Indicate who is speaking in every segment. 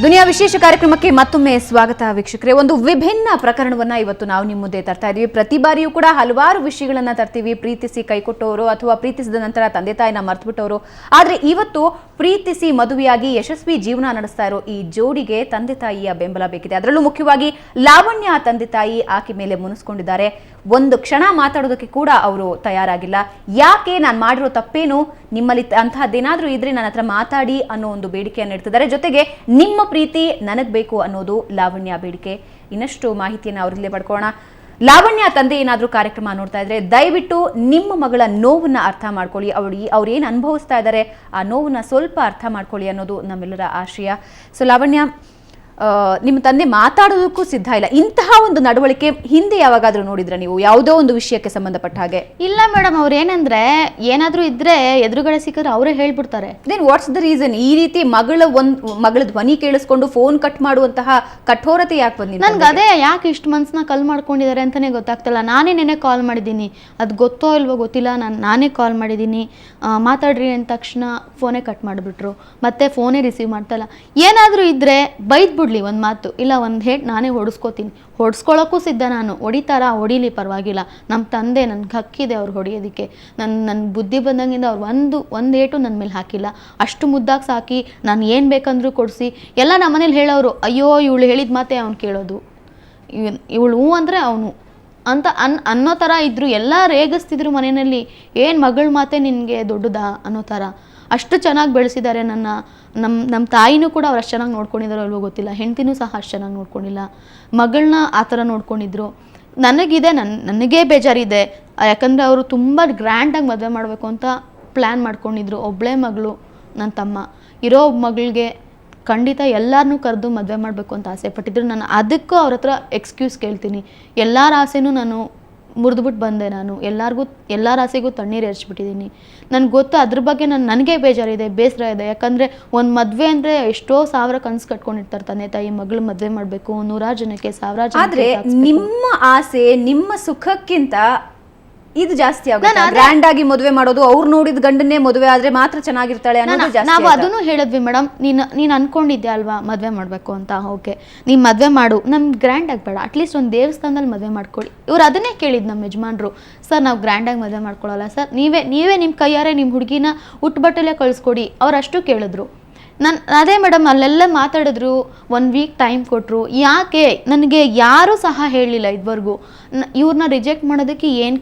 Speaker 1: ದುನಿಯಾ ವಿಶೇಷ ಕಾರ್ಯಕ್ರಮಕ್ಕೆ ಮತ್ತೊಮ್ಮೆ ಸ್ವಾಗತ ವೀಕ್ಷಕರೇ. ಒಂದು ವಿಭಿನ್ನ ಪ್ರಕರಣವನ್ನ ಇವತ್ತು ನಾವು ನಿಮ್ಮ ಮುಂದೆ ತರ್ತಾ ಇದೀವಿ. ಪ್ರತಿ ಬಾರಿಯೂ ಕೂಡ ಹಲವಾರು ವಿಷಯಗಳನ್ನ ತರ್ತೀವಿ. ಪ್ರೀತಿಸಿ ಕೈಕೊಟ್ಟವರು ಅಥವಾ ಪ್ರೀತಿಸಿದ ನಂತರ ತಂದೆ ತಾಯಿನ ಮರೆತುಬಿಟ್ಟವರು. ಆದ್ರೆ ಇವತ್ತು ಪ್ರೀತಿಸಿ ಮದುವೆಯಾಗಿ ಯಶಸ್ವಿ ಜೀವನ ನಡೆಸ್ತಾ ಇರೋ ಈ ಜೋಡಿಗೆ ತಂದೆ ತಾಯಿಯ ಬೆಂಬಲ ಬೇಕಿದೆ. ಅದರಲ್ಲೂ ಮುಖ್ಯವಾಗಿ ಲಾವಣ್ಯ ತಂದೆ ತಾಯಿ ಆಕೆ ಮೇಲೆ ಮುನಿಸ್ಕೊಂಡಿದ್ದಾರೆ. ಒಂದು ಕ್ಷಣ ಮಾತಾಡೋದಕ್ಕೆ ಕೂಡ ಅವರು ತಯಾರಾಗಿಲ್ಲ. ಯಾಕೆ, ನಾನು ಮಾಡಿರೋ ತಪ್ಪೇನು, ನಿಮ್ಮಲ್ಲಿ ಅಂತಹದ್ದೇನಾದ್ರೂ ಇದ್ರೆ ನನ್ನ ಹತ್ರ ಮಾತಾಡಿ ಅನ್ನೋ ಒಂದು ಬೇಡಿಕೆಯನ್ನು ಇಡ್ತಿದ್ದಾರೆ. ಜೊತೆಗೆ ನಿಮ್ಮ ಪ್ರೀತಿ ನನಗ್ ಬೇಕು ಅನ್ನೋದು ಲಾವಣ್ಯ ಬೇಡಿಕೆ. ಇನ್ನಷ್ಟು ಮಾಹಿತಿಯನ್ನು ಅವರಲ್ಲೇ ಪಡ್ಕೊಳ್ಳೋಣ. ಲಾವಣ್ಯ ತಂದೆ ಏನಾದ್ರೂ ಕಾರ್ಯಕ್ರಮ ನೋಡ್ತಾ ಇದ್ರೆ ದಯವಿಟ್ಟು ನಿಮ್ಮ ಮಗಳ ನೋವನ್ನ ಅರ್ಥ ಮಾಡ್ಕೊಳ್ಳಿ. ಅವ್ರು ಏನು ಅನುಭವಿಸ್ತಾ ಇದ್ದಾರೆ ಆ ನೋವನ್ನ ಸ್ವಲ್ಪ ಅರ್ಥ ಮಾಡ್ಕೊಳ್ಳಿ ಅನ್ನೋದು ನಮ್ಮೆಲ್ಲರ ಆಶಯ. ಸೊ ಲಾವಣ್ಯ, ನಿಮ್ಮ ತಂದೆ ಮಾತಾಡೋದಕ್ಕೂ ಸಿದ್ಧ ಇಲ್ಲ. ಇಂತಹ ಒಂದು ನಡವಳಿಕೆ ಹಿಂದೆ ಯಾವಾಗಾದ್ರೂ ನೋಡಿದ್ರ ನೀವು, ಯಾವುದೋ ಒಂದು ವಿಷಯಕ್ಕೆ ಸಂಬಂಧಪಟ್ಟ ಹಾಗೆ?
Speaker 2: ಇಲ್ಲ ಮೇಡಮ್, ಅವ್ರು ಏನಂದ್ರೆ ಏನಾದ್ರೂ ಇದ್ರೆ ಎದುರುಗಡೆ ಸಿಕ್ಕಿದ್ರೆ ಅವರೇ ಹೇಳ್ಬಿಡ್ತಾರೆ.
Speaker 1: Then what's the reason? ಈ ರೀತಿ ಮಗಳ ಧ್ವನಿ ಕೇಳಿಸ್ಕೊಂಡು ಫೋನ್ ಕಟ್ ಮಾಡುವಂತಹ ಕಠೋರತೆ ಯಾಕೆ ಬಂದಿದೆ?
Speaker 2: ನನ್ಗೆ ಅದೇ ಯಾಕೆ ಇಷ್ಟು ಮನ್ಸನ್ನ ಕಲ್ ಮಾಡ್ಕೊಂಡಿದ್ದಾರೆ ಅಂತಾನೆ ಗೊತ್ತಾಗ್ತಿಲ್ಲ. ನಾನೇ ನೆನೆ ಕಾಲ್ ಮಾಡಿದ್ದೀನಿ, ಅದು ಗೊತ್ತೋ ಇಲ್ವೋ ಗೊತ್ತಿಲ್ಲ, ನಾನೇ ಕಾಲ್ ಮಾಡಿದ್ದೀನಿ. ಮಾತಾಡ್ರಿ ಅಂದ ತಕ್ಷಣ ಫೋನೇ ಕಟ್ ಮಾಡಿಬಿಟ್ರು, ಮತ್ತೆ ಫೋನೇ ರಿಸೀವ್ ಮಾಡ್ತಾಯಿಲ್ಲ. ಏನಾದರೂ ಇದ್ರೆ ಬೈದ್ಬಿಡ್ಲಿ ಒಂದು ಮಾತು, ಇಲ್ಲ ಒಂದು ಹೇಟ್ ನಾನೇ ಹೊಡಿಸ್ಕೋತೀನಿ. ಹೊಡ್ಸ್ಕೊಳ್ಳೋಕ್ಕೂ ಸಿದ್ಧ ನಾನು. ಹೊಡಿತಾರಾ, ಹೊಡಿಲಿ, ಪರವಾಗಿಲ್ಲ. ನಮ್ಮ ತಂದೆ ನನ್ಗೆ ಹಕ್ಕಿದೆ ಅವ್ರು ಹೊಡಿಯೋದಕ್ಕೆ. ನನ್ನ ಬುದ್ಧಿ ಬಂದಂಗಿಂದ ಅವ್ರು ಒಂದು ಏಟು ನನ್ನ ಮೇಲೆ ಹಾಕಿಲ್ಲ. ಅಷ್ಟು ಮುದ್ದಾಗಿ ಸಾಕಿ ನಾನು ಏನು ಬೇಕಂದ್ರೂ ಕೊಡಿಸಿ ಎಲ್ಲ ನಮ್ಮ ಮನೇಲಿ ಹೇಳೋರು. ಅಯ್ಯೋ ಇವಳು ಹೇಳಿದ ಮಾತೆ ಅವ್ನು ಕೇಳೋದು, ಇವಳು ಹ್ಞೂ ಅಂದರೆ ಅವನು ಅಂತ ಅನ್ನೋ ಥರ ಇದ್ದರು. ಎಲ್ಲ ರೇಗಿಸ್ತಿದ್ರು ಮನೆಯಲ್ಲಿ. ಏನು ಮಗಳ ಮಾತೆ ನಿನಗೆ ದೊಡ್ಡದಾ ಅನ್ನೋ ಥರ. ಅಷ್ಟು ಚೆನ್ನಾಗಿ ಬೆಳೆಸಿದ್ದಾರೆ ನಮ್ಮ ತಾಯಿನೂ ಕೂಡ ಅವ್ರು ಅಷ್ಟು ಚೆನ್ನಾಗಿ ನೋಡ್ಕೊಂಡಿದ್ದಾರೋ ಅಲ್ವೋ ಗೊತ್ತಿಲ್ಲ. ಹೆಂಡ್ತಿನೂ ಸಹ ಅಷ್ಟು ಚೆನ್ನಾಗಿ ನೋಡ್ಕೊಂಡಿಲ್ಲ. ಮಗಳನ್ನ ಆ ಥರ ನೋಡ್ಕೊಂಡಿದ್ರು. ನನಗೇ ಬೇಜಾರಿದೆ. ಯಾಕಂದರೆ ಅವರು ತುಂಬ ಗ್ರ್ಯಾಂಡಾಗಿ ಮದುವೆ ಮಾಡಬೇಕು ಅಂತ ಪ್ಲ್ಯಾನ್ ಮಾಡ್ಕೊಂಡಿದ್ರು. ಒಬ್ಬಳೇ ಮಗಳು, ನನ್ನ ತಮ್ಮ. ಇರೋ ಮಗಳಿಗೆ ಖಂಡಿತ ಎಲ್ಲರನ್ನೂ ಕರೆದು ಮದುವೆ ಮಾಡಬೇಕು ಅಂತ ಆಸೆ ಪಟ್ಟಿದ್ರು. ನಾನು ಅದಕ್ಕೂ ಅವ್ರ ಹತ್ರ ಎಕ್ಸ್ಕ್ಯೂಸ್ ಕೇಳ್ತೀನಿ. ಎಲ್ಲರ ಆಸೆನೂ ನಾನು ಮುರಿದ್ಬಿಟ್ಟು ಬಂದೆ. ನಾನು ಎಲ್ಲರ ಆಸೆಗೂ ತಣ್ಣೀರು ಎರಚಿಬಿಟ್ಟಿದ್ದೀನಿ. ನನಗೆ ಗೊತ್ತು ಅದ್ರ ಬಗ್ಗೆ ನನಗೆ ಬೇಜಾರಿದೆ, ಬೇಸರ ಇದೆ. ಯಾಕಂದರೆ ಒಂದು ಮದುವೆ ಅಂದರೆ ಎಷ್ಟೋ ಸಾವಿರ ಕನಸು ಕಟ್ಕೊಂಡಿರ್ತಾರೆ ತಂದೆ ತಾಯಿ. ಮಗಳು ಮದುವೆ ಮಾಡಬೇಕು, 100 ಜನಕ್ಕೆ 1000 ಜನ.
Speaker 1: ಆದರೆ ನಿಮ್ಮ ಆಸೆ, ನಿಮ್ಮ ಸುಖಕ್ಕಿಂತ ಇದು ಜಾಸ್ತಿ ಆಗುತ್ತೆ. ಗ್ರ್ಯಾಂಡ್ ಆಗಿ ಮದುವೆ ಮಾಡೋದು, ಅವ್ರು ನೋಡಿದ ಗಂಡನ್ನೇ ಮದುವೆ ಆದ್ರೆ ಮಾತ್ರ ಚೆನ್ನಾಗಿರ್ತಾಳೆ ಅನ್ನೋದು ಜಾಸ್ತಿ.
Speaker 2: ನಾವು ಅದನ್ನು ಹೇಳಿದ್ವಿ ಮೇಡಮ್. ನೀನು ಅನ್ಕೊಂಡಿದ್ದೆ ಅಲ್ವಾ ಮದುವೆ ಮಾಡಬೇಕು ಅಂತ. ಓಕೆ, ನೀನು ಮದುವೆ ಮಾಡು, ನಮ್ಗೆ ಗ್ರ್ಯಾಂಡ್ ಆಗಿ ಬೇಡ, ಅಟ್ಲೀಸ್ಟ್ ಒಂದು ದೇವಸ್ಥಾನದಲ್ಲಿ ಮದುವೆ ಮಾಡ್ಕೊಳ್ಳಿ. ಇವ್ರು ಅದನ್ನೇ ಕೇಳಿದ್ದು ನಮ್ಮ ಯಜಮಾನ್ರು. ಸರ್, ನಾವು ಗ್ರ್ಯಾಂಡಾಗಿ ಮದುವೆ ಮಾಡ್ಕೊಳ್ಳಲ್ಲ ಸರ್, ನೀವೇ ನಿಮ್ಮ ಕೈಯಾರೆ ನಿಮ್ಮ ಹುಡುಗಿನ ಉಟ್ಬಟ್ಟಲ್ಲೇ ಕಳಿಸ್ಕೊಡಿ. ಅವ್ರು ಅಷ್ಟು ಕೇಳಿದ್ರು. ಅದೇ ಮೇಡಮ್, ಅಲ್ಲೆಲ್ಲ ಮಾತಾಡಿದ್ರು. 1 ವೀಕ್ ಟೈಮ್ ಕೊಟ್ಟರು. ಯಾಕೆ ನನಗೆ ಯಾರೂ ಸಹ ಹೇಳಲಿಲ್ಲ ಇದುವರೆಗೂ. ಇವ್ರನ್ನ ರಿಜೆಕ್ಟ್ ಮಾಡೋದಕ್ಕೆ ಏನು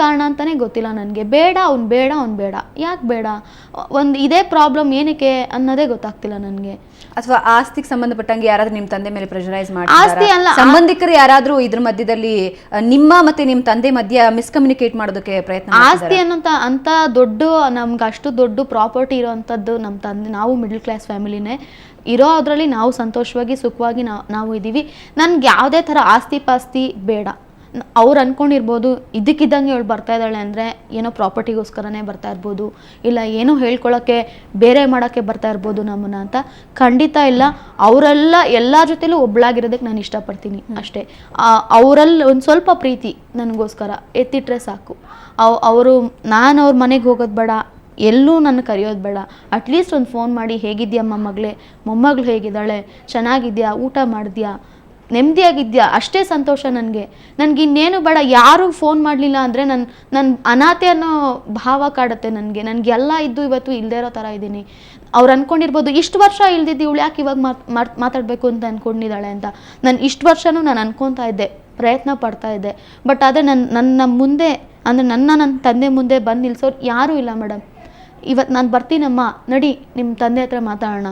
Speaker 2: ಕಾರಣ ಅಂತಲೇ ಗೊತ್ತಿಲ್ಲ ನನಗೆ. ಅವ್ನು ಬೇಡ. ಯಾಕೆ ಬೇಡ? ಇದೇ ಪ್ರಾಬ್ಲಮ್ ಏನಕ್ಕೆ ಅನ್ನೋದೇ ಗೊತ್ತಾಗ್ತಿಲ್ಲ ನನಗೆ.
Speaker 1: ಅಥವಾ ಆಸ್ತಿಗೆ ಸಂಬಂಧಪಟ್ಟಂಗೆ ಯಾರಾದ್ರೂ ನಿಮ್ಮ ತಂದೆ ಮೇಲೆ ಪ್ರೆಷರೈಸ್ ಮಾಡ್ತಾರೆ? ಸಂಬಂಧಿಕರು ಯಾರಾದ್ರೂ ಇದ್ರ ಮಧ್ಯದಲ್ಲಿ ನಿಮ್ಮ ಮತ್ತೆ ನಿಮ್ಮ ತಂದೆ ಮಧ್ಯ ಮಿಸ್ಕಮ್ಯುನಿಕೇಟ್ ಮಾಡೋದಕ್ಕೆ ಪ್ರಯತ್ನ?
Speaker 2: ಆಸ್ತಿ ಅಂತ ನಮ್ಗೆ ಅಷ್ಟು ದೊಡ್ಡ ಪ್ರಾಪರ್ಟಿ ಇರೋವಂಥದ್ದು ನಮ್ಮ ತಂದೆ. ನಾವು ಮಿಡಲ್ ಕ್ಲಾಸ್ ಫ್ಯಾಮಿಲಿನೇ ಇರೋ ಅದರಲ್ಲಿ ನಾವು ಸಂತೋಷವಾಗಿ ಸುಖವಾಗಿ ನಾವು ಇದ್ದೀವಿ. ನನಗೆ ಯಾವುದೇ ಥರ ಆಸ್ತಿ ಪಾಸ್ತಿ ಬೇಡ. ಅವ್ರು ಅಂದ್ಕೊಂಡಿರ್ಬೋದು ಇದಕ್ಕಿದ್ದಂಗೆ ಇವಳು ಬರ್ತಾ ಇದ್ದಾಳೆ ಅಂದರೆ ಏನೋ ಪ್ರಾಪರ್ಟಿಗೋಸ್ಕರನೇ ಬರ್ತಾ ಇರ್ಬೋದು, ಇಲ್ಲ ಏನೋ ಹೇಳ್ಕೊಳ್ಳೋಕ್ಕೆ ಬೇರೆ ಮಾಡೋಕ್ಕೆ ಬರ್ತಾ ಇರ್ಬೋದು ನಮ್ಮನ್ನ ಅಂತ. ಖಂಡಿತ ಇಲ್ಲ. ಅವರೆಲ್ಲ ಎಲ್ಲರ ಜೊತೆಲೂ ಒಬ್ಬಳಾಗಿರೋದಕ್ಕೆ ನಾನು ಇಷ್ಟಪಡ್ತೀನಿ ಅಷ್ಟೇ. ಅವರಲ್ಲಿ ಒಂದು ಸ್ವಲ್ಪ ಪ್ರೀತಿ ನನಗೋಸ್ಕರ ಎತ್ತಿಟ್ರೆ ಸಾಕು. ನಾನು ಅವ್ರ ಮನೆಗೆ ಹೋಗೋದು ಬೇಡ, ಎಲ್ಲೂ ನನ್ನ ಕರೆಯೋದು ಬೇಡ. ಅಟ್ಲೀಸ್ಟ್ ಒಂದು ಫೋನ್ ಮಾಡಿ, ಹೇಗಿದ್ಯಮ್ಮ ಮಗಳೇ, ಮೊಮ್ಮಗಳು ಹೇಗಿದ್ದಾಳೆ, ಚೆನ್ನಾಗಿದ್ಯಾ, ಊಟ ಮಾಡಿದ್ಯಾ, ನೆಮ್ಮದಿಯಾಗಿದ್ಯಾ, ಅಷ್ಟೇ ಸಂತೋಷ ನನಗೆ ಇನ್ನೇನು ಬೇಡ. ಯಾರೂ ಫೋನ್ ಮಾಡಲಿಲ್ಲ ಅಂದರೆ ನನ್ನ ಅನಾಥೆ ಅನ್ನೋ ಭಾವ ಕಾಡುತ್ತೆ ನನಗೆ ಎಲ್ಲ ಇದ್ದು ಇವತ್ತು ಇಲ್ಲದೇ ಇರೋ ಥರ ಇದ್ದೀನಿ. ಅವ್ರು ಅಂದ್ಕೊಂಡಿರ್ಬೋದು ಇಷ್ಟು ವರ್ಷ ಇಲ್ದಿದ್ದು ಇವಳು ಯಾಕೆ ಇವಾಗ ಮಾತಾಡಬೇಕು ಅಂತ ಅಂದ್ಕೊಂಡಿದ್ದಾಳೆ ಅಂತ. ನಾನು ಇಷ್ಟು ವರ್ಷವೂ ನಾನು ಅನ್ಕೊತಾ ಇದ್ದೆ, ಪ್ರಯತ್ನ ಪಡ್ತಾ ಇದ್ದೆ. ಬಟ್ ಆದರೆ ನನ್ನ ಮುಂದೆ ಅಂದರೆ ನನ್ನ ತಂದೆ ಮುಂದೆ ಬಂದು ನಿಲ್ಸೋರು ಯಾರೂ ಇಲ್ಲ ಮೇಡಮ್. ಇವತ್ತು ನಾನು ಬರ್ತೀನಮ್ಮ, ನಡಿ ನಿಮ್ಮ ತಂದೆ ಹತ್ರ ಮಾತಾಡೋಣ,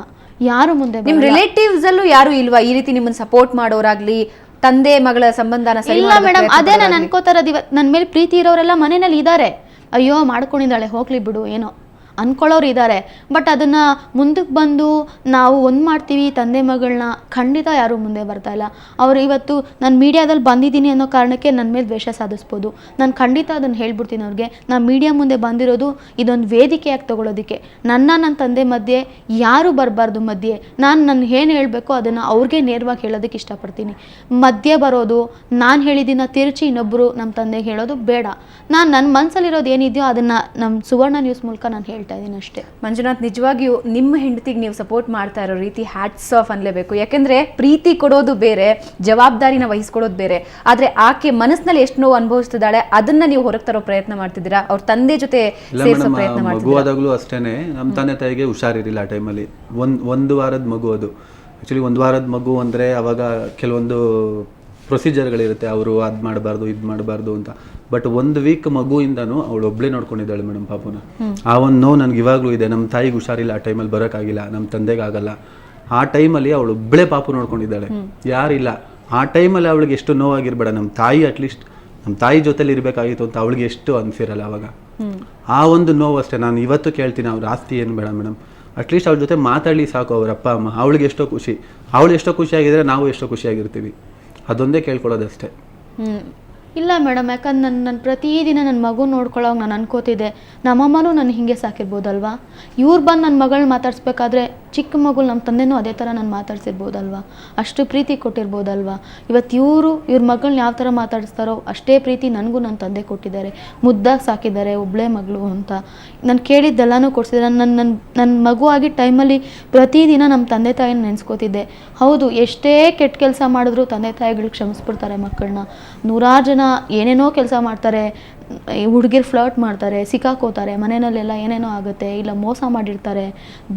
Speaker 2: ಯಾರು ಮುಂದೆ?
Speaker 1: ನಿಮ್ ರಿಲೇಟಿವ್ಸ್ ಅಲ್ಲೂ ಯಾರು ಇಲ್ವಾ ಈ ರೀತಿ ನಿಮ್ಮನ್ನ ಸಪೋರ್ಟ್ ಮಾಡೋರಾಗ್ಲಿ, ತಂದೆ ಮಗಳ ಸಂಬಂಧನ ಸರಿ?
Speaker 2: ಇಲ್ಲ ಮೇಡಮ್, ಅದೇ ನಾನು ಅನ್ಕೋತಾರದು. ಇವತ್ತು ನನ್ನ ಮೇಲೆ ಪ್ರೀತಿ ಇರೋರೆಲ್ಲ ಮನೆಯಲ್ಲಿ ಇದ್ದಾರೆ. ಅಯ್ಯೋ ಮಾಡ್ಕೊಂಡಿದ್ದಾಳೆ, ಹೋಗ್ಲಿ ಬಿಡು, ಏನೋ ಅಂದ್ಕೊಳ್ಳೋರು ಇದ್ದಾರೆ. ಬಟ್ ಅದನ್ನು ಮುಂದಕ್ಕೆ ಬಂದು ನಾವು ಒಂದು ಮಾಡ್ತೀವಿ ತಂದೆ ಮಗಳನ್ನ, ಖಂಡಿತ ಯಾರೂ ಮುಂದೆ ಬರ್ತಾಯಿಲ್ಲ. ಅವರು ಇವತ್ತು ನಾನು ಮೀಡಿಯಾದಲ್ಲಿ ಬಂದಿದ್ದೀನಿ ಅನ್ನೋ ಕಾರಣಕ್ಕೆ ನನ್ನ ಮೇಲೆ ದ್ವೇಷ ಸಾಧಿಸ್ಬೋದು. ನಾನು ಖಂಡಿತ ಅದನ್ನು ಹೇಳ್ಬಿಡ್ತೀನಿ ಅವ್ರಿಗೆ. ನಾನು ಮೀಡಿಯಾ ಮುಂದೆ ಬಂದಿರೋದು ಇದೊಂದು ವೇದಿಕೆಯಾಗಿ ತೊಗೊಳೋದಕ್ಕೆ. ನನ್ನ ತಂದೆ ಮಧ್ಯೆ ಯಾರೂ ಬರಬಾರ್ದು ಮಧ್ಯೆ. ನಾನು ಏನು ಹೇಳಬೇಕು ಅದನ್ನು ಅವ್ರಿಗೆ ನೇರವಾಗಿ ಹೇಳೋದಕ್ಕೆ ಇಷ್ಟಪಡ್ತೀನಿ. ಮಧ್ಯೆ ಬರೋದು, ನಾನು ಹೇಳಿದ್ದನ್ನು ತಿರುಚಿ ಇನ್ನೊಬ್ಬರು ನಮ್ಮ ತಂದೆಗೆ ಹೇಳೋದು ಬೇಡ. ನನ್ನ ಮನಸ್ಸಲ್ಲಿರೋದು ಏನಿದೆಯೋ ಅದನ್ನು ನಮ್ಮ ಸುವರ್ಣ ನ್ಯೂಸ್ ಮೂಲಕ ನಾನು ಹೇಳ್ತೀನಿ. ಹೇಳ್ತಾ ಇದ್ದೀನಿ ಅಷ್ಟೇ.
Speaker 1: ಮಂಜುನಾಥ್, ನಿಜವಾಗಿಯೂ ನಿಮ್ಮ ಹೆಂಡತಿಗೆ ನೀವು ಸಪೋರ್ಟ್ ಮಾಡ್ತಾ ಇರೋ ರೀತಿ ಹ್ಯಾಟ್ಸ್ ಆಫ್ ಅನ್ಲೇಬೇಕು. ಯಾಕೆಂದ್ರೆ ಪ್ರೀತಿ ಕೊಡೋದು ಬೇರೆ, ಜವಾಬ್ದಾರಿನ ವಹಿಸ್ಕೊಡೋದು ಬೇರೆ. ಆದ್ರೆ ಆಕೆ ಮನಸ್ಸಿನಲ್ಲಿ ಎಷ್ಟು ನೋವು ಅನುಭವಿಸ್ತಿದ್ದಾಳೆ ಅದನ್ನ ನೀವು ಹೊರಗೆ ತರೋ ಪ್ರಯತ್ನ ಮಾಡ್ತಿದ್ದೀರಾ, ಅವ್ರ ತಂದೆ ಜೊತೆ ಸೇರಿಸೋ ಪ್ರಯತ್ನ ಮಾಡ್ತಿದ್ದೀರಾ.
Speaker 3: ಮಗು ಆದಾಗ್ಲೂ ಅಷ್ಟೇನೆ, ನಮ್ಮ ತಂದೆ ತಾಯಿಗೆ ಹುಷಾರಿರಲಿಲ್ಲ ಆ ಟೈಮಲ್ಲಿ. ಒಂದು ವಾರದ ಮಗು ಅದು. ಆ್ಯಕ್ಚುಲಿ 1 ವಾರದ ಮಗು ಅಂದರೆ ಅವಾಗ ಕೆಲವೊಂದು ಪ್ರೊಸೀಜರ್ಗಳಿರುತ್ತೆ, ಅವರು ಅದು ಮಾಡಬಾರ್ದು ಇದು ಮಾಡಬಾರ್ದು ಅಂತ. ಬಟ್ 1 ವೀಕ್ ಮಗುವಿಂದನೂ ಅವಳು ಒಬ್ಬಳೇ ನೋಡ್ಕೊಂಡಿದ್ದಾಳೆ ಮೇಡಮ್ ಪಾಪುನ. ಆ ಒಂದು ನೋವು ನನಗೆ ಇವಾಗಲೂ ಇದೆ. ನಮ್ಮ ತಾಯಿಗೆ ಹುಷಾರಿಲ್ಲ, ಆ ಟೈಮಲ್ಲಿ ಬರೋಕ್ಕಾಗಿಲ್ಲ, ನಮ್ಮ ತಂದೆಗೆ ಆಗಲ್ಲ. ಆ ಟೈಮಲ್ಲಿ ಅವಳು ಒಬ್ಬಳೇ ಪಾಪು ನೋಡ್ಕೊಂಡಿದ್ದಾಳೆ, ಯಾರಿಲ್ಲ. ಆ ಟೈಮಲ್ಲಿ ಅವಳಿಗೆ ಎಷ್ಟು ನೋವಾಗಿರ್ಬೇಡ, ನಮ್ಮ ತಾಯಿ ಅಟ್ಲೀಸ್ಟ್ ನಮ್ಮ ತಾಯಿ ಜೊತೆಲಿ ಇರಬೇಕಾಗಿತ್ತು ಅಂತ ಅವಳಿಗೆ ಎಷ್ಟು ಅನಿಸಿರಲ್ಲ ಅವಾಗ. ಆ ಒಂದು ನೋವು ಅಷ್ಟೇ. ನಾನು ಇವತ್ತು ಕೇಳ್ತೀನಿ, ಅವ್ರ ಆಸ್ತಿ ಏನು ಬೇಡ ಮೇಡಮ್, ಅಟ್ಲೀಸ್ಟ್ ಅವ್ರ ಜೊತೆ ಮಾತಾಡಲಿ ಸಾಕು ಅವ್ರ ಅಪ್ಪ ಅಮ್ಮ. ಅವಳಿಗೆ ಎಷ್ಟೋ ಖುಷಿ, ಅವಳು ಎಷ್ಟೋ ಖುಷಿಯಾಗಿದ್ರೆ ನಾವು ಎಷ್ಟೋ ಖುಷಿಯಾಗಿರ್ತೀವಿ. ಅದೊಂದೇ ಕೇಳ್ಕೊಳ್ಳೋದಷ್ಟೇ.
Speaker 2: ಇಲ್ಲ ಮೇಡಮ್, ಯಾಕಂದ್ರೆ ನನ್ನ ಪ್ರತಿದಿನ ನನ್ನ ಮಗು ನೋಡ್ಕೊಳ್ಳೋವಾಗ ನಾನು ಅನ್ಕೋತಿದ್ದೆ, ನಮ್ಮಮ್ಮನೂ ನನ್ನ ಹಿಂಗೆ ಸಾಕಿರ್ಬೋದಲ್ವಾ. ಇವ್ರು ಬಂದು ನನ್ನ ಮಗಳನ್ನ ಮಾತಾಡ್ಸ್ಬೇಕಾದ್ರೆ ಚಿಕ್ಕ ಮಗಳು ನಮ್ಮ ತಂದೆನೂ ಅದೇ ಥರ ನಾನು ಮಾತಾಡ್ಸಿರ್ಬೋದಲ್ವಾ, ಅಷ್ಟು ಪ್ರೀತಿ ಕೊಟ್ಟಿರ್ಬೋದಲ್ವಾ. ಇವತ್ತು ಇವ್ರ ಮಗಳನ್ನ ಯಾವ ಥರ ಮಾತಾಡಿಸ್ತಾರೋ ಅಷ್ಟೇ ಪ್ರೀತಿ ನನಗೂ ನನ್ನ ತಂದೆ ಕೊಟ್ಟಿದ್ದಾರೆ, ಮುದ್ದಾಗಿ ಸಾಕಿದ್ದಾರೆ, ಒಬ್ಬಳೇ ಮಗಳು ಅಂತ. ನಾನು ಕೇಳಿದ್ದೆಲ್ಲನೂ ಕೊಡ್ಸಿದ್ದಾರೆ. ನನ್ನ ಮಗು ಆಗಿದ್ದ ಟೈಮಲ್ಲಿ ಪ್ರತಿದಿನ ನಮ್ಮ ತಂದೆ ತಾಯಿನ ನೆನೆಸ್ಕೋತಿದ್ದೆ. ಹೌದು, ಎಷ್ಟೇ ಕೆಟ್ಟ ಕೆಲಸ ಮಾಡಿದ್ರು ತಂದೆ ತಾಯಿಗಳು ಕ್ಷಮಿಸ್ಬಿಡ್ತಾರೆ ಮಕ್ಕಳನ್ನ. 100 ಜನ ಏನೇನೋ ಕೆಲಸ ಮಾಡ್ತಾರೆ, ಹುಡುಗಿರು ಫ್ಲರ್ಟ್ ಮಾಡ್ತಾರೆ, ಸಿಕ್ಕಾಕೋತಾರೆ, ಮನೆಯಲ್ಲೆಲ್ಲ ಏನೇನೋ ಆಗುತ್ತೆ, ಇಲ್ಲ ಮೋಸ ಮಾಡಿರ್ತಾರೆ,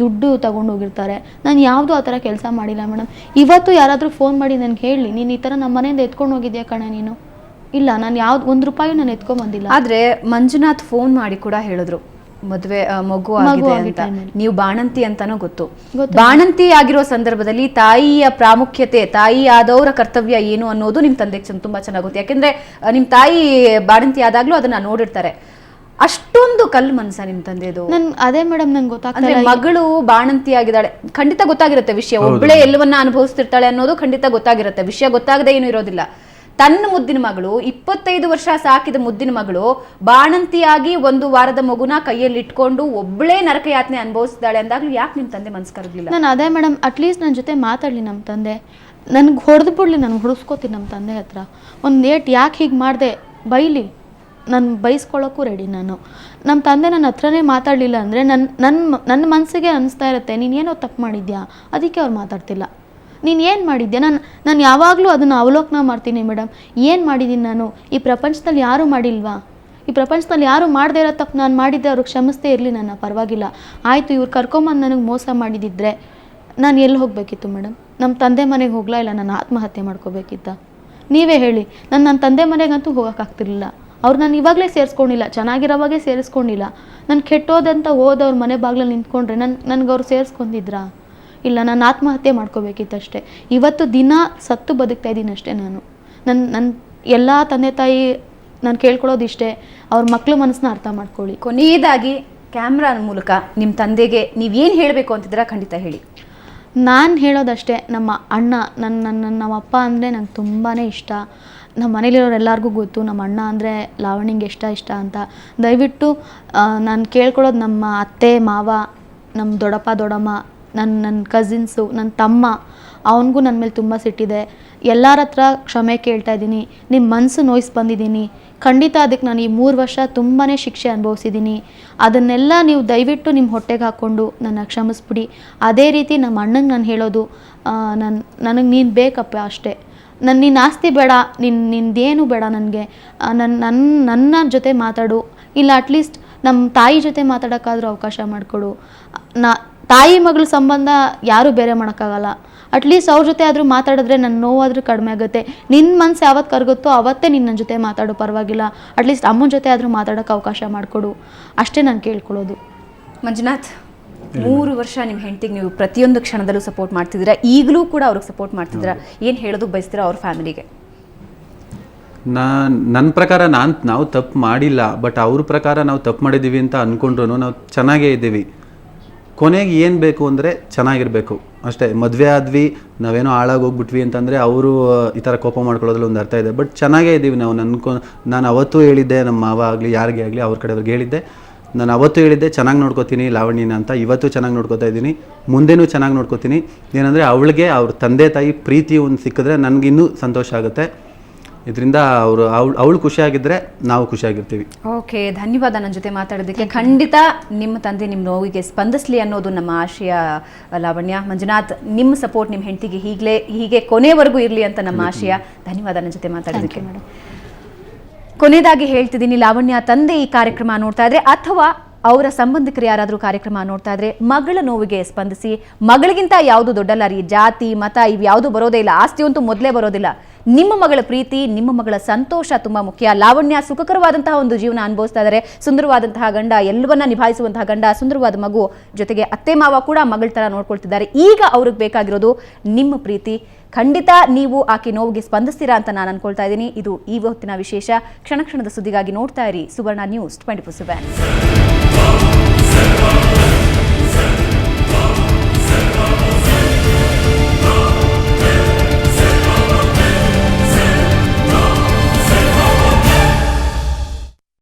Speaker 2: ದುಡ್ಡು ತಗೊಂಡು ಹೋಗಿರ್ತಾರೆ. ನಾನು ಯಾವುದೂ ಆ ಥರ ಕೆಲಸ ಮಾಡಿಲ್ಲ ಮೇಡಮ್. ಇವತ್ತು ಯಾರಾದರೂ ಫೋನ್ ಮಾಡಿ ನನಗೆ ಹೇಳಿ, ನೀನು ಈ ಥರ ನಮ್ಮ ಮನೆಯಿಂದ ಎತ್ಕೊಂಡು ಹೋಗಿದ್ಯಾ ಕಣೆ ನೀನು, ಇಲ್ಲ ನಾನು ಯಾವ್ದು 1 ರೂಪಾಯಿ ನಾನು ಎತ್ಕೊಂಡ್ಬಂದಿಲ್ಲ.
Speaker 1: ಆದ್ರೆ ಮಂಜುನಾಥ್ ಫೋನ್ ಮಾಡಿ ಕೂಡ ಹೇಳಿದ್ರು ಮದುವೆ ಮಗು ಆಗಿದೆ ಅಂತ. ನೀವು ಬಾಣಂತಿ ಅಂತಾನೂ ಗೊತ್ತು. ಬಾಣಂತಿ ಆಗಿರೋ ಸಂದರ್ಭದಲ್ಲಿ ತಾಯಿಯ ಪ್ರಾಮುಖ್ಯತೆ, ತಾಯಿ ಆದವರ ಕರ್ತವ್ಯ ಏನು ಅನ್ನೋದು ನಿಮ್ ತಂದೆಗೆ ತುಂಬಾ ಚೆನ್ನಾಗಿ ಗೊತ್ತು. ಯಾಕೆಂದ್ರೆ ನಿಮ್ ತಾಯಿ ಬಾಣಂತಿ ಆದಾಗ್ಲೂ ಅದನ್ನ ನೋಡಿರ್ತಾರೆ. ಅಷ್ಟೊಂದು ಕಲ್ಲು ಮನ್ಸ ನಿಮ್ ತಂದೆದು.
Speaker 2: ಅದೇ ಮೇಡಮ್, ನನ್ಗೆ ಗೊತ್ತಾಗ್ತದೆ.
Speaker 1: ಮಗಳು ಬಾಣಂತಿ ಆಗಿದ್ದಾಳೆ, ಖಂಡಿತ ಗೊತ್ತಾಗಿರುತ್ತೆ ವಿಷಯ. ಒಬ್ಬಳೇ ಎಲ್ಲವನ್ನ ಅನುಭವಿಸ್ತಿರ್ತಾಳೆ ಅನ್ನೋದು ಖಂಡಿತ ಗೊತ್ತಾಗಿರುತ್ತೆ. ವಿಷಯ ಗೊತ್ತಾಗದೆ ಏನು ಇರೋದಿಲ್ಲ. ತನ್ನ ಮುದ್ದಿನ ಮಗಳು, 25 ವರ್ಷ ಸಾಕಿದ ಮುದ್ದಿನ ಮಗಳು ಬಾಣಂತಿಯಾಗಿ 1 ವಾರದ ಮಗುನ ಕೈಯಲ್ಲಿ ಇಟ್ಕೊಂಡು ಒಬ್ಬಳೇ ನರಕಯಾತನೆ ಅನುಭವಿಸಿದಾಳೆ ಅಂದಾಗ್ಲೂ ಯಾಕೆ ನಿಮ್ಮ ತಂದೆ ಮನ್ಸು ಕರಗಲಿಲ್ಲ?
Speaker 2: ನಾನು ಅದೇ ಮೇಡಮ್, ಅಟ್ಲೀಸ್ಟ್ ನನ್ನ ಜೊತೆ ಮಾತಾಡಲಿ ನಮ್ಮ ತಂದೆ, ನನಗೆ ಹೊಡೆದು ಬಿಡ್ಲಿ, ನಾನು ಹೊಡಿಸ್ಕೋತೀನಿ ನಮ್ಮ ತಂದೆ ಹತ್ರ. ಒಂದು ಏಟ್ ಯಾಕೆ ಹೀಗೆ ಮಾಡಿದೆ ಬೈಲಿ, ನಾನು ಬೈಸ್ಕೊಳ್ಳೋಕ್ಕೂ ರೆಡಿ ನಾನು. ನಮ್ಮ ತಂದೆ ನನ್ನ ಹತ್ರನೇ ಮಾತಾಡಲಿಲ್ಲ ಅಂದರೆ ನನ್ನ ಮನಸ್ಸಿಗೆ ಅನಿಸ್ತಾ ಇರುತ್ತೆ, ನೀನೇನೋ ತಪ್ಪು ಮಾಡಿದ್ಯಾ, ಅದಕ್ಕೆ ಅವ್ರು ಮಾತಾಡ್ತಿಲ್ಲ. ನೀನು ಏನು ಮಾಡಿದ್ಯಾ? ನಾನು ಯಾವಾಗಲೂ ಅದನ್ನು ಅವಲೋಕನ ಮಾಡ್ತೀನಿ ಮೇಡಮ್. ಏನು ಮಾಡಿದ್ದೀನಿ ನಾನು? ಈ ಪ್ರಪಂಚದಲ್ಲಿ ಯಾರೂ ಮಾಡಿಲ್ವಾ? ಈ ಪ್ರಪಂಚದಲ್ಲಿ ಯಾರು ಮಾಡದೇ ಇರೋ ತಪ್ಪು ನಾನು ಮಾಡಿದ್ದೆ, ಅವ್ರಿಗೆ ಕ್ಷಮಿಸ್ತೇ ಇರಲಿ, ನನ್ನ ಪರವಾಗಿಲ್ಲ. ಆಯಿತು, ಇವ್ರು ಕರ್ಕೊಂಬಂದು ನನಗೆ ಮೋಸ ಮಾಡಿದಿದ್ರೆ ನಾನು ಎಲ್ಲಿ ಹೋಗಬೇಕಿತ್ತು ಮೇಡಮ್? ನಮ್ಮ ತಂದೆ ಮನೆಗೆ ಹೋಗ್ಲಾ, ಇಲ್ಲ ನಾನು ಆತ್ಮಹತ್ಯೆ ಮಾಡ್ಕೋಬೇಕಿತ್ತ? ನೀವೇ ಹೇಳಿ. ನನ್ನ ತಂದೆ ಮನೆಗಂತೂ ಹೋಗೋಕ್ಕಾಗ್ತಿರ್ಲಿಲ್ಲ. ಅವ್ರು ನಾನು ಇವಾಗಲೇ ಸೇರಿಸ್ಕೊಂಡಿಲ್ಲ, ಚೆನ್ನಾಗಿರೋವಾಗೇ ಸೇರಿಸ್ಕೊಂಡಿಲ್ಲ. ನಾನು ಕೆಟ್ಟೋದಂತ ಹೋದವ್ರ ಮನೆ ಬಾಗಿಲಲ್ಲಿ ನಿಂತ್ಕೊಂಡ್ರೆ ನನಗೆ ಅವ್ರು ಸೇರಿಸ್ಕೊಂಡಿದ್ರಾ? ಇಲ್ಲ, ನಾನು ಆತ್ಮಹತ್ಯೆ ಮಾಡ್ಕೋಬೇಕಿತ್ತಷ್ಟೇ. ಇವತ್ತು ದಿನ ಸತ್ತು ಬದುಕ್ತಾ ಇದ್ದೀನಿ ಅಷ್ಟೇ ನಾನು. ನನ್ನ ಎಲ್ಲ ತಂದೆ ತಾಯಿ ನಾನು ಕೇಳ್ಕೊಳ್ಳೋದಿಷ್ಟೇ, ಅವ್ರ ಮಕ್ಳ ಮನಸ್ಸನ್ನ ಅರ್ಥ ಮಾಡ್ಕೊಳ್ಳಿ.
Speaker 1: ಕೊನೆಯದಾಗಿ ಕ್ಯಾಮ್ರಾ ಮೂಲಕ ನಿಮ್ಮ ತಂದೆಗೆ ನೀವೇನು ಹೇಳಬೇಕು ಅಂತಿದ್ದೀರಾ ಖಂಡಿತ ಹೇಳಿ.
Speaker 2: ನಾನು ಹೇಳೋದಷ್ಟೇ, ನಮ್ಮ ಅಣ್ಣ, ನಮ್ಮ ಅಪ್ಪ ಅಂದರೆ ನಂಗೆ ತುಂಬಾ ಇಷ್ಟ. ನಮ್ಮ ಮನೇಲಿರೋರೆಲ್ಲರಿಗೂ ಗೊತ್ತು ನಮ್ಮ ಅಣ್ಣ ಅಂದರೆ ಲಾವಣಿಗೆ ಇಷ್ಟ ಅಂತ. ದಯವಿಟ್ಟು ನಾನು ಕೇಳ್ಕೊಳ್ಳೋದು, ನಮ್ಮ ಅತ್ತೆ ಮಾವ, ನಮ್ಮ ದೊಡ್ಡಪ್ಪ ದೊಡ್ಡಮ್ಮ, ನನ್ನ ಕಸಿನ್ಸು, ನನ್ನ ತಮ್ಮ, ಅವನಿಗೂ ನನ್ನ ಮೇಲೆ ತುಂಬ ಸಿಟ್ಟಿದೆ. ಎಲ್ಲರ ಹತ್ರ ಕ್ಷಮೆ ಕೇಳ್ತಾ ಇದ್ದೀನಿ. ನಿಮ್ಮ ಮನಸ್ಸು ನೋಯಿಸಿ ಬಂದಿದ್ದೀನಿ, ಖಂಡಿತ ಅದಕ್ಕೆ ನಾನು ಈ 3 ವರ್ಷ ತುಂಬಾ ಶಿಕ್ಷೆ ಅನುಭವಿಸಿದ್ದೀನಿ. ಅದನ್ನೆಲ್ಲ ನೀವು ದಯವಿಟ್ಟು ನಿಮ್ಮ ಹೊಟ್ಟೆಗೆ ಹಾಕ್ಕೊಂಡು ನನ್ನ ಕ್ಷಮಿಸ್ಬಿಡಿ. ಅದೇ ರೀತಿ ನಮ್ಮ ಅಣ್ಣಂಗೆ ನಾನು ಹೇಳೋದು, ನನಗೆ ನೀನು ಬೇಕಪ್ಪ ಅಷ್ಟೇ. ನಿನ್ನ ಆಸ್ತಿ ಬೇಡ, ನಿಂದೇನು ಬೇಡ ನನಗೆ. ನನ್ನ ಜೊತೆ ಮಾತಾಡು, ಇಲ್ಲ ಅಟ್ಲೀಸ್ಟ್ ನಮ್ಮ ತಾಯಿ ಜೊತೆ ಮಾತಾಡೋಕ್ಕಾದ್ರೂ ಅವಕಾಶ ಮಾಡಿಕೊಡು. ತಾಯಿ ಮಗಳ ಸಂಬಂಧ ಯಾರೂ ಬೇರೆ ಮಾಡೋಕ್ಕಾಗಲ್ಲ. ಅಟ್ಲೀಸ್ಟ್ ಅವ್ರ ಜೊತೆ ಆದರೂ ಮಾತಾಡಿದ್ರೆ ನನ್ನ ನೋವಾದರೂ ಕಡಿಮೆ ಆಗುತ್ತೆ. ನಿನ್ನ ಮನಸ್ಸು ಯಾವತ್ತು ಕರಗುತ್ತೋ ಅವತ್ತೇ ನಿನ್ನ ಜೊತೆ ಮಾತಾಡು, ಪರವಾಗಿಲ್ಲ. ಅಟ್ಲೀಸ್ಟ್ ಅಮ್ಮನ ಜೊತೆ ಆದರೂ ಮಾತಾಡೋಕ್ಕೆ ಅವಕಾಶ ಮಾಡಿಕೊಡು, ಅಷ್ಟೇ ನಾನು ಕೇಳ್ಕೊಳ್ಳೋದು.
Speaker 1: ಮಂಜುನಾಥ್, 3 ವರ್ಷ ನಿಮ್ಮ ಹೆಂಡತಿಗೆ ನೀವು ಪ್ರತಿಯೊಂದು ಕ್ಷಣದಲ್ಲೂ ಸಪೋರ್ಟ್ ಮಾಡ್ತಿದ್ದೀರಾ, ಈಗಲೂ ಕೂಡ ಅವ್ರಿಗೆ ಸಪೋರ್ಟ್ ಮಾಡ್ತಿದ್ದೀರಾ. ಏನು ಹೇಳೋದು ಬಯಸ್ತೀರಾ ಅವ್ರ ಫ್ಯಾಮಿಲಿಗೆ?
Speaker 3: ನನ್ನ ಪ್ರಕಾರ ನಾವು ತಪ್ಪು ಮಾಡಿಲ್ಲ, ಬಟ್ ಅವ್ರ ಪ್ರಕಾರ ನಾವು ತಪ್ಪು ಮಾಡಿದ್ದೀವಿ ಅಂತ ಅಂದ್ಕೊಂಡ್ರು ನಾವು ಚೆನ್ನಾಗೇ ಇದ್ದೀವಿ. ಕೊನೆಗೆ ಏನು ಬೇಕು ಅಂದರೆ ಚೆನ್ನಾಗಿರಬೇಕು ಅಷ್ಟೇ. ಮದುವೆ ಆದ್ವಿ, ನಾವೇನೋ ಹಾಳಾಗೋಗ್ಬಿಟ್ವಿ ಅಂತಂದರೆ ಅವರು ಈ ಥರ ಕೋಪ ಮಾಡ್ಕೊಳ್ಳೋದ್ರಲ್ಲಿ ಒಂದು ಅರ್ಥ ಇದೆ. ಬಟ್ ಚೆನ್ನಾಗೇ ಇದ್ದೀವಿ ನಾವು. ನಾನು ಅವತ್ತೂ ಹೇಳಿದ್ದೆ, ನಮ್ಮ ಮಾವ ಆಗಲಿ ಯಾರಿಗೆ ಆಗಲಿ ಅವ್ರ ಕಡೆಯವ್ರಿಗೆ ಹೇಳಿದ್ದೆ, ನಾನು ಅವತ್ತೂ ಹೇಳಿದ್ದೆ ಚೆನ್ನಾಗಿ ನೋಡ್ಕೋತೀನಿ ಲಾವಣ್ಯನ ಅಂತ. ಇವತ್ತು ಚೆನ್ನಾಗಿ ನೋಡ್ಕೋತಾ ಇದ್ದೀನಿ, ಮುಂದೆನೂ ಚೆನ್ನಾಗಿ ನೋಡ್ಕೋತೀನಿ. ಏನಂದರೆ ಅವಳಿಗೆ ಅವ್ರ ತಂದೆ ತಾಯಿ ಪ್ರೀತಿ ಒಂದು ಸಿಕ್ಕಿದ್ರೆ ನನಗಿನ್ನೂ ಸಂತೋಷ ಆಗುತ್ತೆ. ಇದರಿಂದ ಅವಳು ಖುಷಿಯಾಗಿದ್ದರೆ ನಾವು ಖುಷಿಯಾಗಿರ್ತೀವಿ.
Speaker 1: ಓಕೆ, ಧನ್ಯವಾದ ನನ್ನ ಜೊತೆ ಮಾತಾಡೋದಕ್ಕೆ. ಖಂಡಿತ ನಿಮ್ಮ ತಂದೆ ನಿಮ್ಮ ನೋವಿಗೆ ಸ್ಪಂದಿಸಲಿ ಅನ್ನೋದು ನಮ್ಮ ಆಶಯ. ಲಾವಣ್ಯ, ಮಂಜುನಾಥ್, ನಿಮ್ಮ ಸಪೋರ್ಟ್ ನಿಮ್ಮ ಹೆಂಡತಿಗೆ ಹೀಗೆ ಕೊನೆವರೆಗೂ ಇರಲಿ ಅಂತ ನಮ್ಮ ಆಶಯ. ಧನ್ಯವಾದ ನನ್ನ ಜೊತೆ ಮಾತಾಡೋದಕ್ಕೆ. ಕೊನೆಯದಾಗಿ ಹೇಳ್ತಿದ್ದೀನಿ, ಲಾವಣ್ಯ ತಂದೆ ಈ ಕಾರ್ಯಕ್ರಮ ನೋಡ್ತಾ ಇದ್ರೆ ಅಥವಾ ಅವರ ಸಂಬಂಧಿಕರು ಯಾರಾದರೂ ಕಾರ್ಯಕ್ರಮ ನೋಡ್ತಾ ಇದ್ರೆ ಮಗಳ ನೋವಿಗೆ ಸ್ಪಂದಿಸಿ. ಮಗಳಿಗಿಂತ ಯಾವುದು ದೊಡ್ಡಲ್ಲ ರೀ, ಜಾತಿ ಮತ ಇವು ಯಾವುದು ಬರೋದೇ ಇಲ್ಲ, ಆಸ್ತಿಯಂತೂ ಮೊದಲೇ ಬರೋದಿಲ್ಲ. ನಿಮ್ಮ ಮಗಳ ಪ್ರೀತಿ, ನಿಮ್ಮ ಮಗಳ ಸಂತೋಷ ತುಂಬ ಮುಖ್ಯ. ಲಾವಣ್ಯ ಸುಖಕರವಾದಂತಹ ಒಂದು ಜೀವನ ಅನುಭವಿಸ್ತಾ ಇದ್ದಾರೆ. ಸುಂದರವಾದಂತಹ ಗಂಡ, ಎಲ್ಲವನ್ನ ನಿಭಾಯಿಸುವಂತಹ ಗಂಡ, ಸುಂದರವಾದ ಮಗು, ಜೊತೆಗೆ ಅತ್ತೆ ಮಾವ ಕೂಡ ಮಗಳ ಥರ ನೋಡ್ಕೊಳ್ತಿದ್ದಾರೆ. ಈಗ ಅವ್ರಿಗೆ ಬೇಕಾಗಿರೋದು ನಿಮ್ಮ ಪ್ರೀತಿ. ಖಂಡಿತ ನೀವು ಆಕೆ ನೋವಿಗೆ ಸ್ಪಂದಿಸ್ತೀರಾ ಅಂತ ನಾನು ಅನ್ಕೊಳ್ತಾ ಇದ್ದೀನಿ. ಇದು ಈ ಹೊತ್ತಿನ ವಿಶೇಷ. ಕ್ಷಣ ಕ್ಷಣದ ಸುದ್ದಿಗಾಗಿ ನೋಡ್ತಾ ಇರಿ ಸುವರ್ಣ ನ್ಯೂಸ್ 24/7.